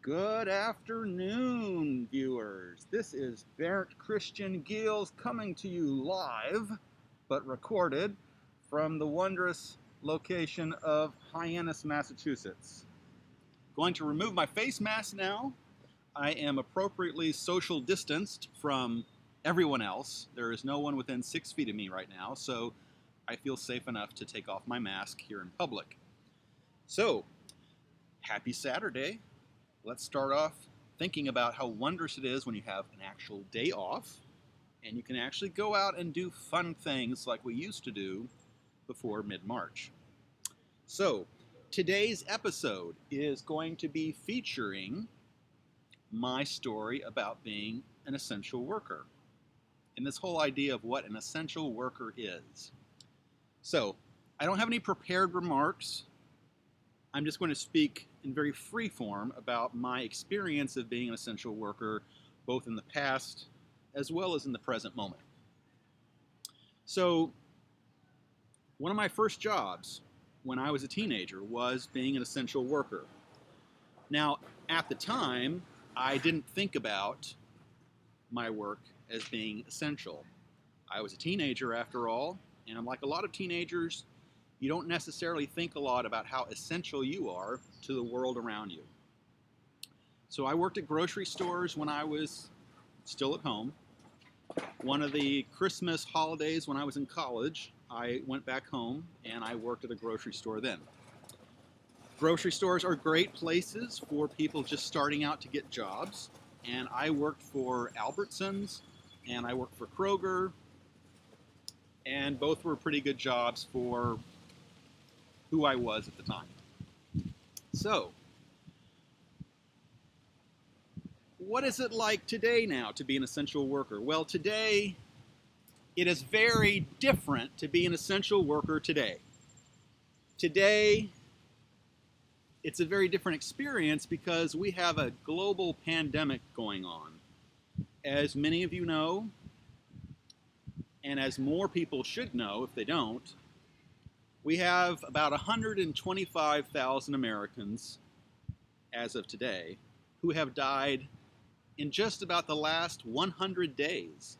Good afternoon, viewers. This is Bernd Christian Giels coming to you live, but recorded, from the wondrous location of Hyannis, Massachusetts. Going to remove my face mask now. I am appropriately social distanced from everyone else. There is no one within 6 feet of me right now, so I feel safe enough to take off my mask here in public. So, happy Saturday. Let's start off thinking about how wondrous it is when you have an actual day off and you can actually go out and do fun things like we used to do before mid-March. So, today's episode is going to be featuring my story about being an essential worker and this whole idea of what an essential worker is. So, I don't have any prepared remarks. I'm just going to speak in very free form about my experience of being an essential worker, both in the past as well as in the present moment. So, one of my first jobs when I was a teenager was being an essential worker. Now, at the time, I didn't think about my work as being essential. I was a teenager after all, and like a lot of teenagers, you don't necessarily think a lot about how essential you are to the world around you. So I worked at grocery stores when I was still at home. One of the Christmas holidays when I was in college, I went back home and I worked at a grocery store then. Grocery stores are great places for people just starting out to get jobs. And I worked for Albertsons and I worked for Kroger. And both were pretty good jobs for who I was at the time. So, what is it like today now to be an essential worker? Well, today, it is very different to be an essential worker today. Today, it's a very different experience because we have a global pandemic going on. As many of you know, and as more people should know if they don't, we have about 125,000 Americans, as of today, who have died in just about the last 100 days.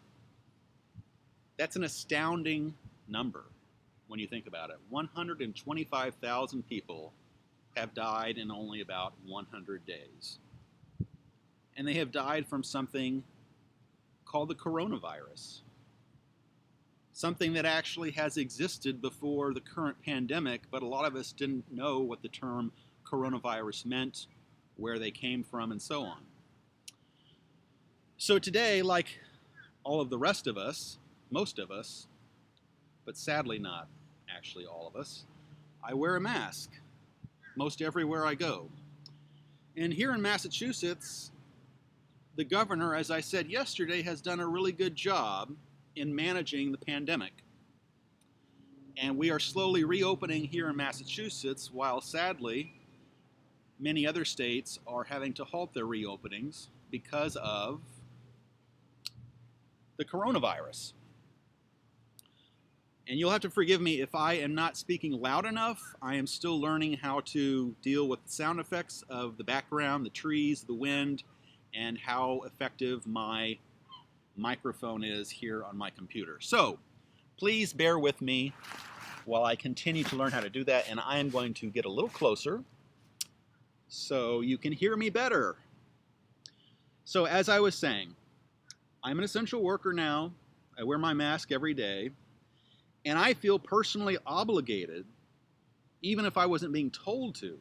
That's an astounding number when you think about it. 125,000 people have died in only about 100 days. And they have died from something called the coronavirus. Something that actually has existed before the current pandemic, but a lot of us didn't know what the term coronavirus meant, where they came from, and so on. So today, like all of the rest of us, most of us, but sadly not actually all of us, I wear a mask most everywhere I go. And here in Massachusetts, the governor, as I said yesterday, has done a really good job in managing the pandemic. And we are slowly reopening here in Massachusetts, while sadly, many other states are having to halt their reopenings because of the coronavirus. And you'll have to forgive me if I am not speaking loud enough. I am still learning how to deal with the sound effects of the background, the trees, the wind, and how effective my microphone is here on my computer. So, please bear with me while I continue to learn how to do that, and I am going to get a little closer so you can hear me better. So, as I was saying, I'm an essential worker now. I wear my mask every day, and I feel personally obligated, even if I wasn't being told to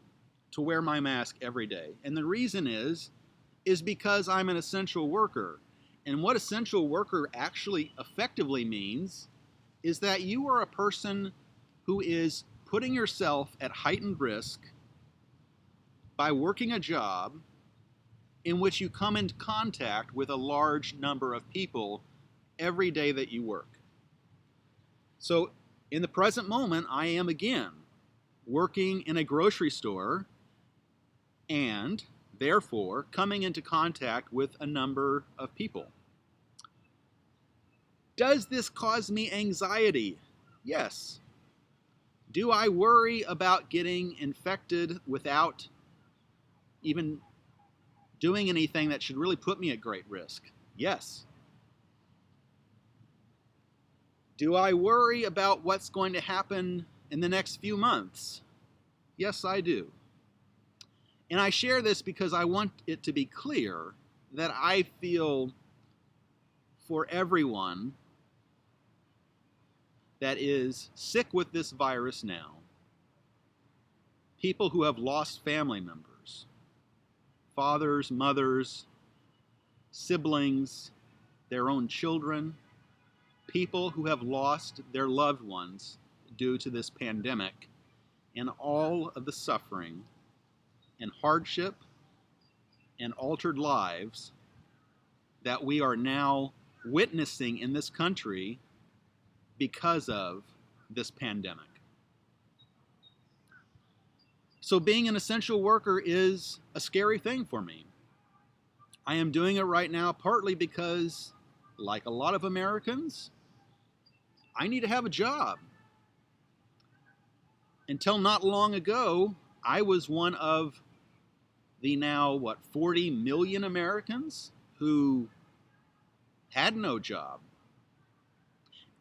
wear my mask every day. And the reason is because I'm an essential worker. And what essential worker actually effectively means is that you are a person who is putting yourself at heightened risk by working a job in which you come into contact with a large number of people every day that you work. So in the present moment, I am again working in a grocery store and therefore coming into contact with a number of people. Does this cause me anxiety? Yes. Do I worry about getting infected without even doing anything that should really put me at great risk? Yes. Do I worry about what's going to happen in the next few months? Yes, I do. And I share this because I want it to be clear that I feel for everyone that is sick with this virus now, people who have lost family members, fathers, mothers, siblings, their own children, people who have lost their loved ones due to this pandemic, and all of the suffering and hardship and altered lives that we are now witnessing in this country because of this pandemic. So being an essential worker is a scary thing for me. I am doing it right now partly because, like a lot of Americans, I need to have a job. Until not long ago, I was one of the now, 40 million Americans who had no job.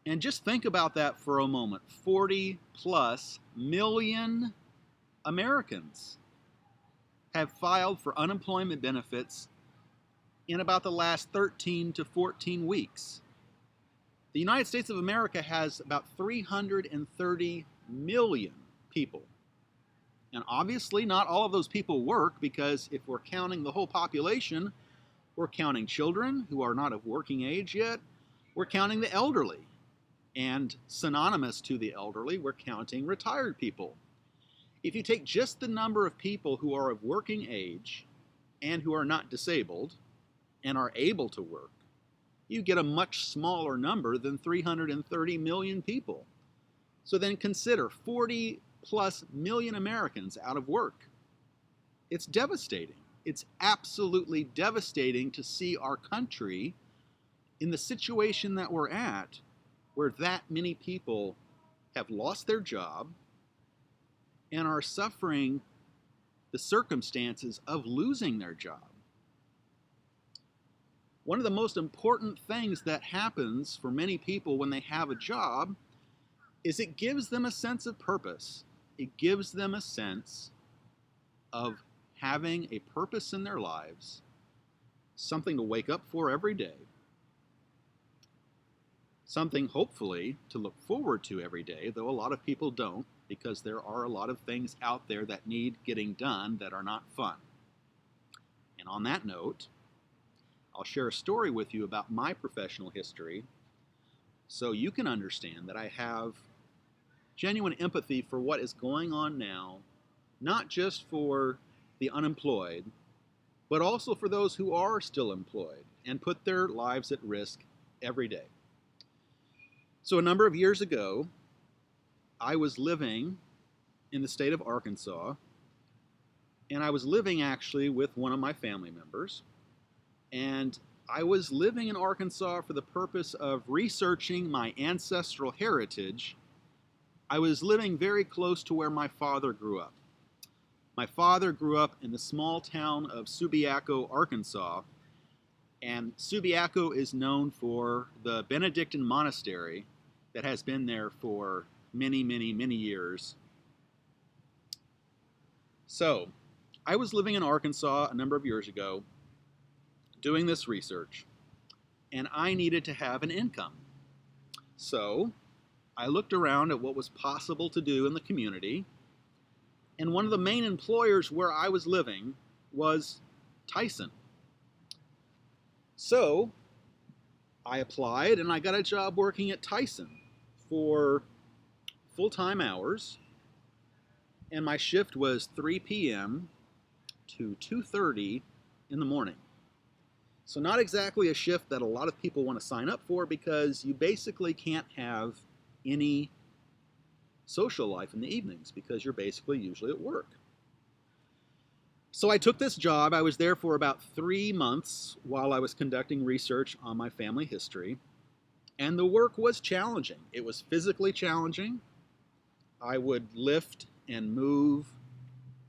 And just think about that for a moment. 40 plus million Americans have filed for unemployment benefits in about the last 13 to 14 weeks. The United States of America has about 330 million people. And obviously not all of those people work, because if we're counting the whole population, we're counting children who are not of working age yet, we're counting the elderly, and synonymous to the elderly, we're counting retired people. If you take just the number of people who are of working age and who are not disabled and are able to work, you get a much smaller number than 330 million people. So then consider 40 plus million Americans out of work. It's devastating. It's absolutely devastating to see our country in the situation that we're at, where that many people have lost their job and are suffering the circumstances of losing their job. One of the most important things that happens for many people when they have a job is it gives them a sense of purpose. It gives them a sense of having a purpose in their lives, something to wake up for every day, something hopefully to look forward to every day, though a lot of people don't, because there are a lot of things out there that need getting done that are not fun. And on that note, I'll share a story with you about my professional history so you can understand that I have genuine empathy for what is going on now, not just for the unemployed, but also for those who are still employed and put their lives at risk every day. So a number of years ago, I was living in the state of Arkansas, and I was living actually with one of my family members. And I was living in Arkansas for the purpose of researching my ancestral heritage. I was living very close to where my father grew up. My father grew up in the small town of Subiaco, Arkansas, and Subiaco is known for the Benedictine monastery that has been there for many, many, many years. So, I was living in Arkansas a number of years ago, doing this research, and I needed to have an income. So, I looked around at what was possible to do in the community, and one of the main employers where I was living was Tyson. So, I applied and I got a job working at Tyson for full-time hours, and my shift was 3 p.m. to 2:30 in the morning. So not exactly a shift that a lot of people want to sign up for, because you basically can't have any social life in the evenings because you're basically usually at work. So I took this job. I was there for about 3 months while I was conducting research on my family history. And the work was challenging. It was physically challenging. I would lift and move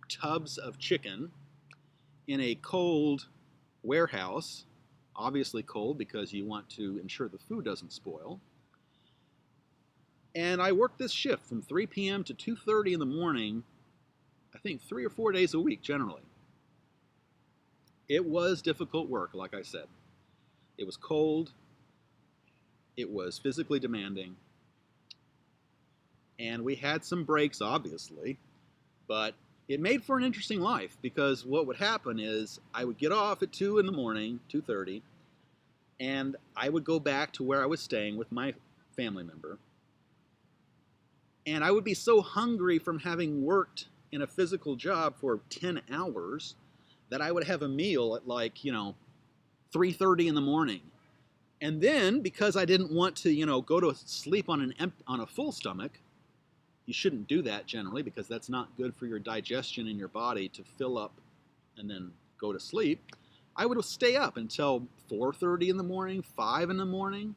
tubs of chicken in a cold warehouse, obviously cold because you want to ensure the food doesn't spoil. And I worked this shift from 3 p.m. to 2:30 in the morning, I think 3 or 4 days a week generally. It was difficult work, like I said. It was cold, it was physically demanding, and we had some breaks, obviously, but it made for an interesting life because what would happen is I would get off at 2 in the morning, 2:30, and I would go back to where I was staying with my family member. And I would be so hungry from having worked in a physical job for 10 hours that I would have a meal at 3:30 in the morning. And then, because I didn't want to, go to sleep on a full stomach, you shouldn't do that generally because that's not good for your digestion in your body to fill up and then go to sleep. I would stay up until 4:30 in the morning, 5 in the morning,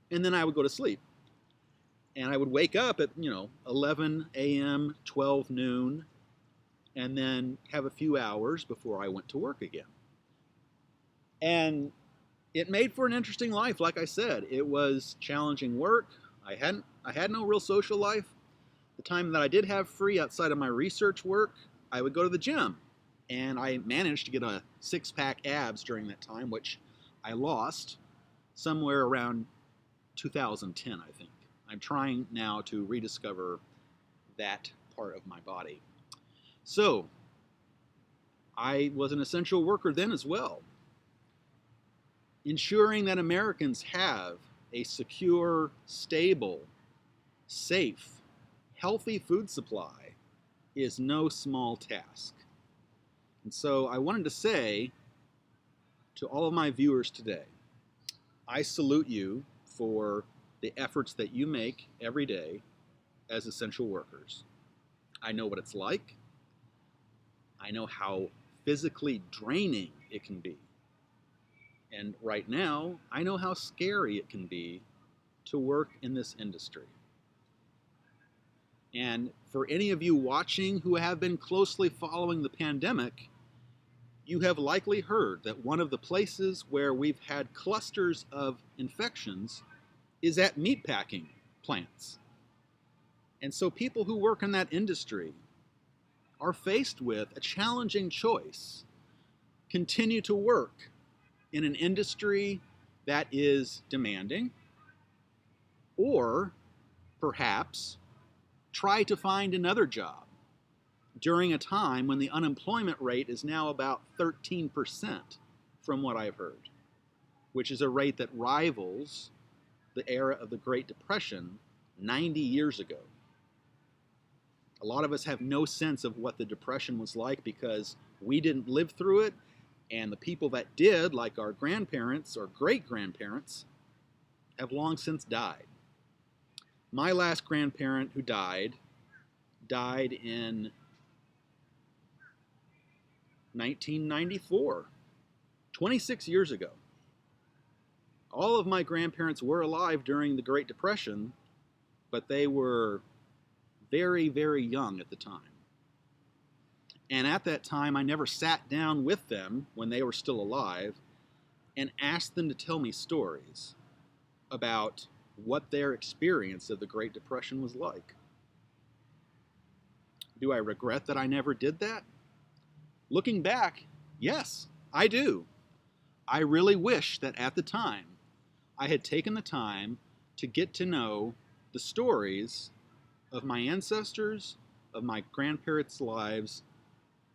and then I would go to sleep. And I would wake up at, 11 a.m., 12 noon, and then have a few hours before I went to work again. And it made for an interesting life, like I said. It was challenging work. I had no real social life. The time that I did have free outside of my research work, I would go to the gym. And I managed to get a 6-pack abs during that time, which I lost somewhere around 2010, I think. I'm trying now to rediscover that part of my body. So, I was an essential worker then as well. Ensuring that Americans have a secure, stable, safe, healthy food supply is no small task. And so I wanted to say to all of my viewers today, I salute you for the efforts that you make every day as essential workers. I know what it's like. I know how physically draining it can be. And right now, I know how scary it can be to work in this industry. And for any of you watching who have been closely following the pandemic, you have likely heard that one of the places where we've had clusters of infections is at meatpacking plants. And so people who work in that industry are faced with a challenging choice. Continue to work in an industry that is demanding, or perhaps try to find another job during a time when the unemployment rate is now about 13% from what I've heard, which is a rate that rivals the era of the Great Depression 90 years ago. A lot of us have no sense of what the Depression was like because we didn't live through it, and the people that did, like our grandparents or great-grandparents, have long since died. My last grandparent who died in 1994, 26 years ago. All of my grandparents were alive during the Great Depression, but they were very, very young at the time. And at that time, I never sat down with them when they were still alive and asked them to tell me stories about what their experience of the Great Depression was like. Do I regret that I never did that? Looking back, yes, I do. I really wish that at the time I had taken the time to get to know the stories of my ancestors, of my grandparents' lives,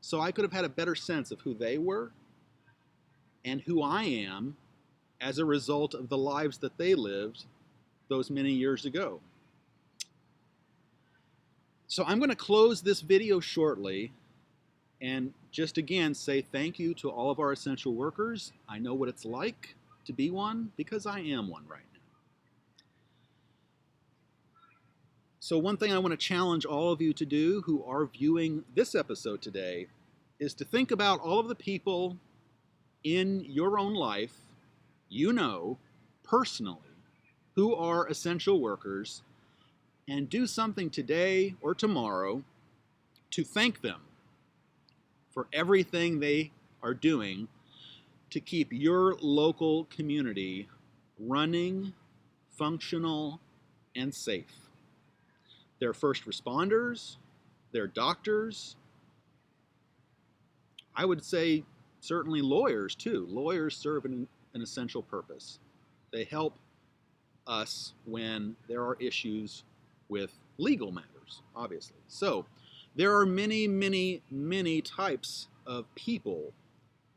so I could have had a better sense of who they were and who I am as a result of the lives that they lived those many years ago. So I'm going to close this video shortly and just again say thank you to all of our essential workers. I know what it's like to be one because I am one right now. So one thing I want to challenge all of you to do who are viewing this episode today is to think about all of the people in your own life, personally, who are essential workers, and do something today or tomorrow to thank them for everything they are doing to keep your local community running, functional, and safe. They're first responders, they're doctors, I would say certainly lawyers too. Lawyers serve an essential purpose. They help us when there are issues with legal matters, obviously. So there are many, many, many types of people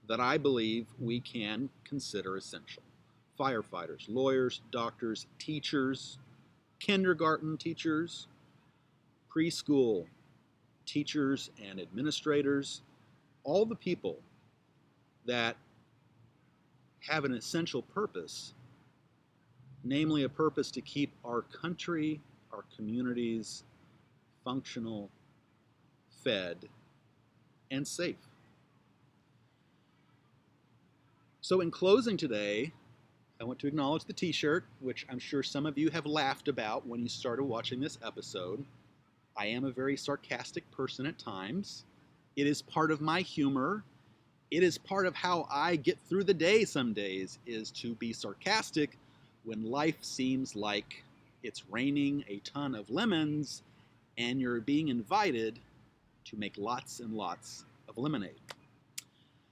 that I believe we can consider essential. Firefighters, lawyers, doctors, teachers, kindergarten teachers, preschool teachers and administrators, all the people that have an essential purpose, namely a purpose to keep our country, our communities functional, fed, and safe. So in closing today, I want to acknowledge the t-shirt, which I'm sure some of you have laughed about when you started watching this episode. I am a very sarcastic person at times. It is part of my humor. It is part of how I get through the day some days, is to be sarcastic when life seems like it's raining a ton of lemons and you're being invited to make lots and lots of lemonade.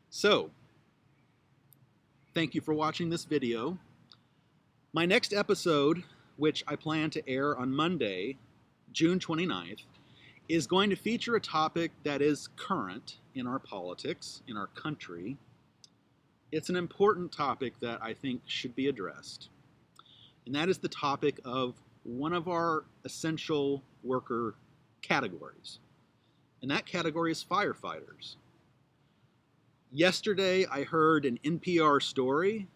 So, thank you for watching this video. My next episode, which I plan to air on Monday, June 29th, is going to feature a topic that is current in our politics, in our country. It's an important topic that I think should be addressed. And that is the topic of one of our essential worker categories. And that category is firefighters. Yesterday, I heard an NPR story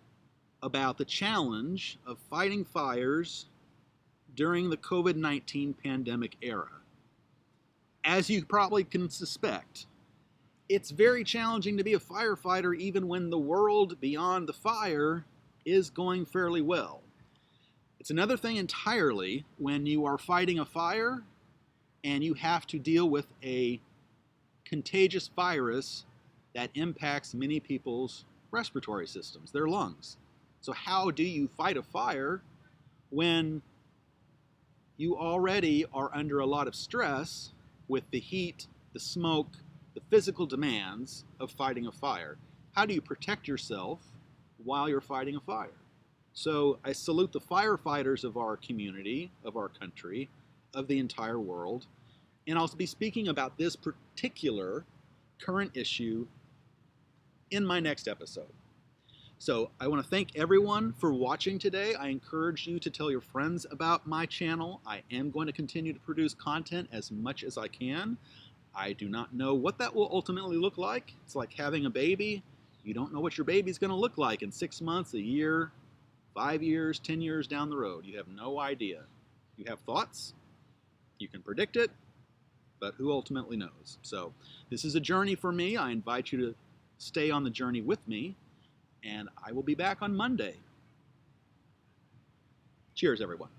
about the challenge of fighting fires during the COVID-19 pandemic era. As you probably can suspect, it's very challenging to be a firefighter even when the world beyond the fire is going fairly well. It's another thing entirely when you are fighting a fire and you have to deal with a contagious virus that impacts many people's respiratory systems, their lungs. So how do you fight a fire when you already are under a lot of stress with the heat, the smoke, the physical demands of fighting a fire? How do you protect yourself while you're fighting a fire? So I salute the firefighters of our community, of our country, of the entire world, and I'll be speaking about this particular current issue in my next episode. So I want to thank everyone for watching today. I encourage you to tell your friends about my channel. I am going to continue to produce content as much as I can. I do not know what that will ultimately look like. It's like having a baby. You don't know what your baby's going to look like in 6 months, a year, 5 years, 10 years down the road. You have no idea. You have thoughts. You can predict it, but who ultimately knows? So this is a journey for me. I invite you to stay on the journey with me, and I will be back on Monday. Cheers, everyone.